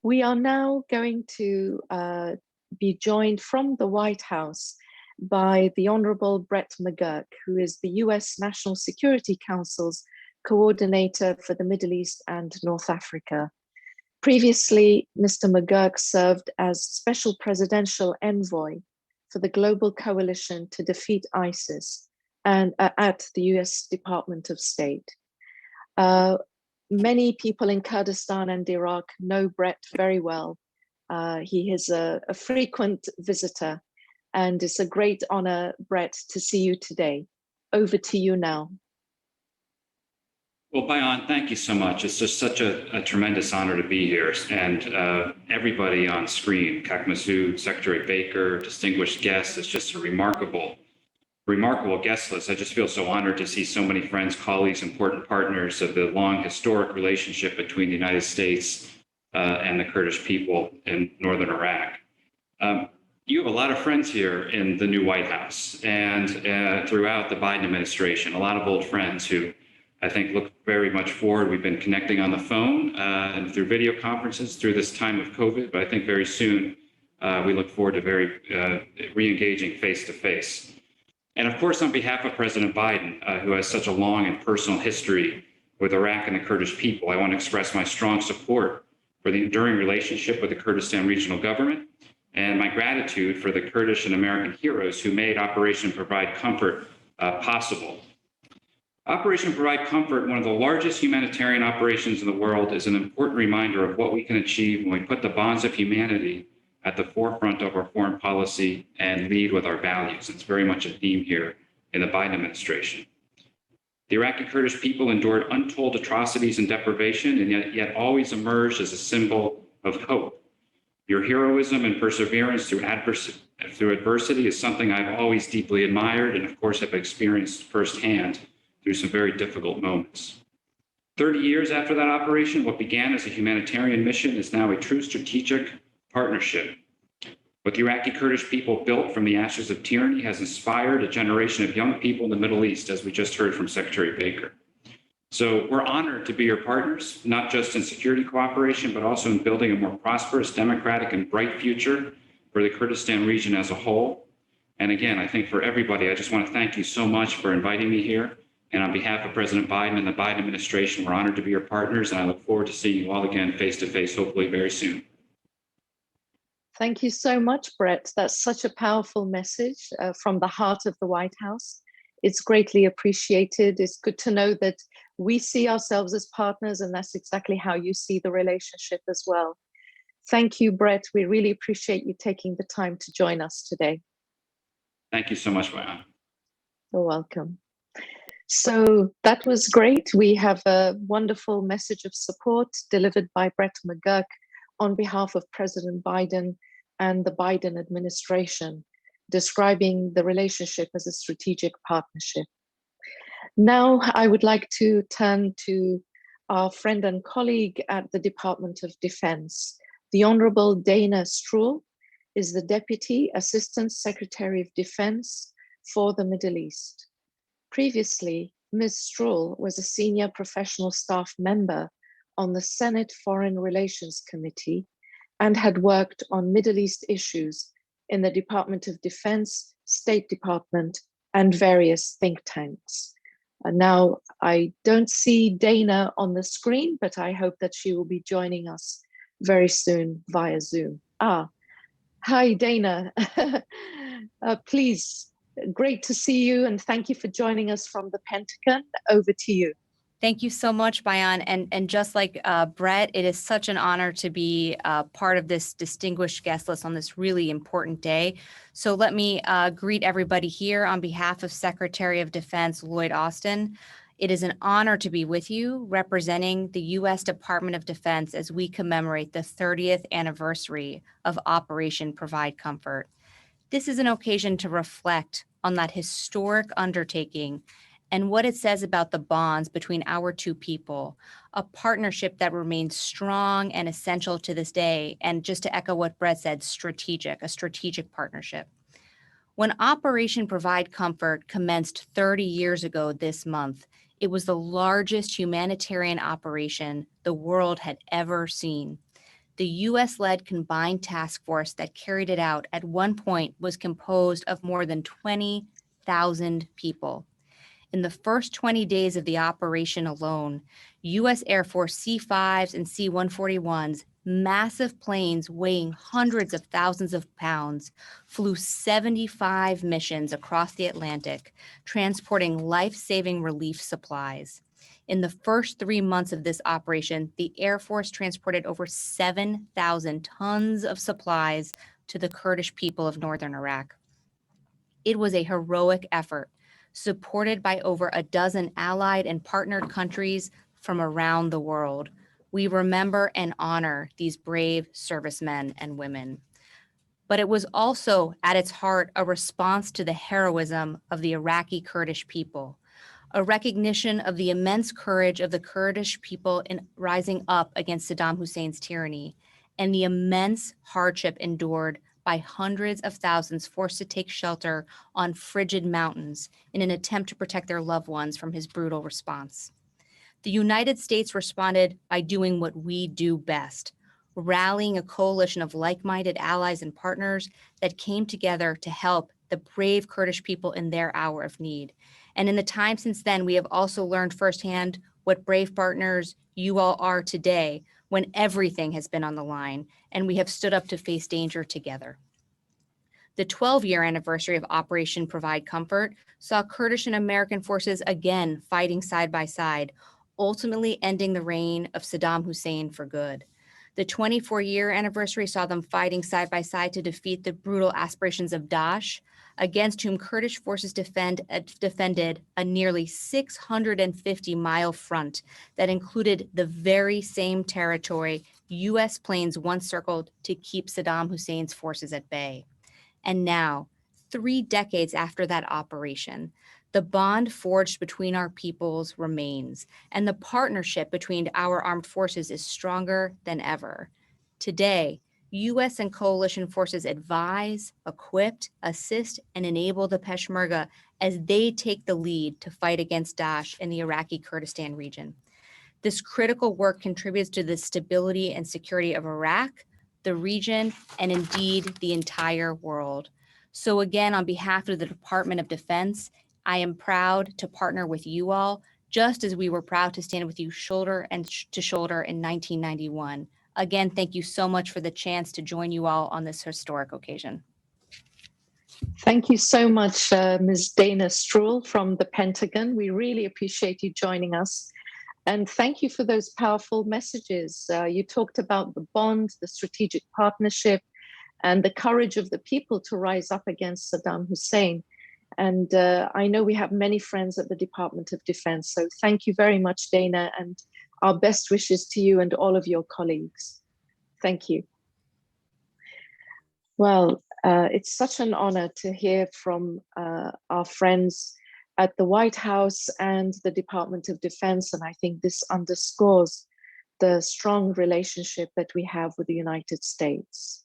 We are now going to be joined from the White House by the Honorable Brett McGurk, who is the US National Security Council's coordinator for the Middle East and North Africa. Previously, Mr. McGurk served as Special Presidential Envoy for the Global Coalition to Defeat ISIS and at the US Department of State. Many people in Kurdistan and Iraq know Brett very well. He is a frequent visitor, and it's a great honor, Brett, to see you today. Over to you now. Well, Bayan, thank you so much. It's just such a tremendous honor to be here. And everybody on screen, Kak Masood, Secretary Baker, distinguished guests, it's just a remarkable guest list. I just feel so honored to see so many friends, colleagues, important partners of the long historic relationship between the United States and the Kurdish people in northern Iraq. You have a lot of friends here in the new White House and throughout the Biden administration, a lot of old friends who I think look very much forward. We've been connecting on the phone and through video conferences through this time of COVID, but I think very soon we look forward to very re-engaging face-to-face. And of course, on behalf of President Biden, who has such a long and personal history with Iraq and the Kurdish people, I want to express my strong support for the enduring relationship with the Kurdistan regional government and my gratitude for the Kurdish and American heroes who made Operation Provide Comfort possible. Operation Provide Comfort, one of the largest humanitarian operations in the world, is an important reminder of what we can achieve when we put the bonds of humanity at the forefront of our foreign policy and lead with our values. It's very much a theme here in the Biden administration. The Iraqi Kurdish people endured untold atrocities and deprivation, and yet always emerged as a symbol of hope. Your heroism and perseverance through adversity is something I've always deeply admired and, of course, have experienced firsthand through some very difficult moments. 30 years after that operation, what began as a humanitarian mission is now a true strategic partnership. What the Iraqi Kurdish people built from the ashes of tyranny has inspired a generation of young people in the Middle East, as we just heard from Secretary Baker. So we're honored to be your partners, not just in security cooperation, but also in building a more prosperous, democratic, and bright future for the Kurdistan region as a whole. And again, I think for everybody, I just want to thank you so much for inviting me here. And on behalf of President Biden and the Biden administration, we're honored to be your partners, and I look forward to seeing you all again face-to-face, hopefully very soon. Thank you so much, Brett. That's such a powerful message from the heart of the White House. It's greatly appreciated. It's good to know that we see ourselves as partners, and that's exactly how you see the relationship as well. Thank you, Brett. We really appreciate you taking the time to join us today. Thank you so much, Bayan. You're welcome. So that was great. We have a wonderful message of support delivered by Brett McGurk on behalf of President Biden and the Biden administration, describing the relationship as a strategic partnership. Now, I would like to turn to our friend and colleague at the Department of Defense. The Honorable Dana Stroul is the Deputy Assistant Secretary of Defense for the Middle East. Previously, Ms. Stroul was a senior professional staff member on the Senate Foreign Relations Committee and had worked on Middle East issues in the Department of Defense, State Department, and various think tanks. Now, I don't see Dana on the screen, but I hope that she will be joining us very soon via Zoom. Hi, Dana. Please, great to see you, and thank you for joining us from the Pentagon. Over to you. Thank you so much, Bayan. And just like Brett, it is such an honor to be part of this distinguished guest list on this really important day. So let me greet everybody here on behalf of Secretary of Defense Lloyd Austin. It is an honor to be with you representing the U.S. Department of Defense as we commemorate the 30th anniversary of Operation Provide Comfort. This is an occasion to reflect on that historic undertaking and what it says about the bonds between our two people, a partnership that remains strong and essential to this day. And just to echo what Brett said, a strategic partnership. When Operation Provide Comfort commenced 30 years ago this month, it was the largest humanitarian operation the world had ever seen. The US-led combined task force that carried it out at one point was composed of more than 20,000 people. In the first 20 days of the operation alone, US Air Force C-5s and C-141s, massive planes weighing hundreds of thousands of pounds, flew 75 missions across the Atlantic, transporting life-saving relief supplies. In the first 3 months of this operation, the Air Force transported over 7,000 tons of supplies to the Kurdish people of northern Iraq. It was a heroic effort, supported by over a dozen allied and partnered countries from around the world. We remember and honor these brave servicemen and women. But it was also, at its heart, a response to the heroism of the Iraqi Kurdish people, a recognition of the immense courage of the Kurdish people in rising up against Saddam Hussein's tyranny, and the immense hardship endured by hundreds of thousands forced to take shelter on frigid mountains in an attempt to protect their loved ones from his brutal response. The United States responded by doing what we do best, rallying a coalition of like-minded allies and partners that came together to help the brave Kurdish people in their hour of need. And in the time since then, we have also learned firsthand what brave partners you all are today when everything has been on the line and we have stood up to face danger together. The 12-year anniversary of Operation Provide Comfort saw Kurdish and American forces again fighting side by side, ultimately ending the reign of Saddam Hussein for good. The 24-year anniversary saw them fighting side by side to defeat the brutal aspirations of Daesh, against whom Kurdish forces defended a nearly 650-mile front that included the very same territory US planes once circled to keep Saddam Hussein's forces at bay. And now, 3 decades after that operation, the bond forged between our peoples remains, and the partnership between our armed forces is stronger than ever. Today, US and coalition forces advise, equip, assist, and enable the Peshmerga as they take the lead to fight against Daesh in the Iraqi Kurdistan region. This critical work contributes to the stability and security of Iraq, the region, and indeed the entire world. So again, on behalf of the Department of Defense, I am proud to partner with you all, just as we were proud to stand with you shoulder to shoulder in 1991. Again, thank you so much for the chance to join you all on this historic occasion. Thank you so much, Ms. Dana Struhl from the Pentagon. We really appreciate you joining us. And thank you for those powerful messages. You talked about the bond, the strategic partnership, and the courage of the people to rise up against Saddam Hussein. And I know we have many friends at the Department of Defense. So thank you very much, Dana, and our best wishes to you and all of your colleagues. Thank you. Well, it's such an honor to hear from our friends at the White House and the Department of Defense. And I think this underscores the strong relationship that we have with the United States.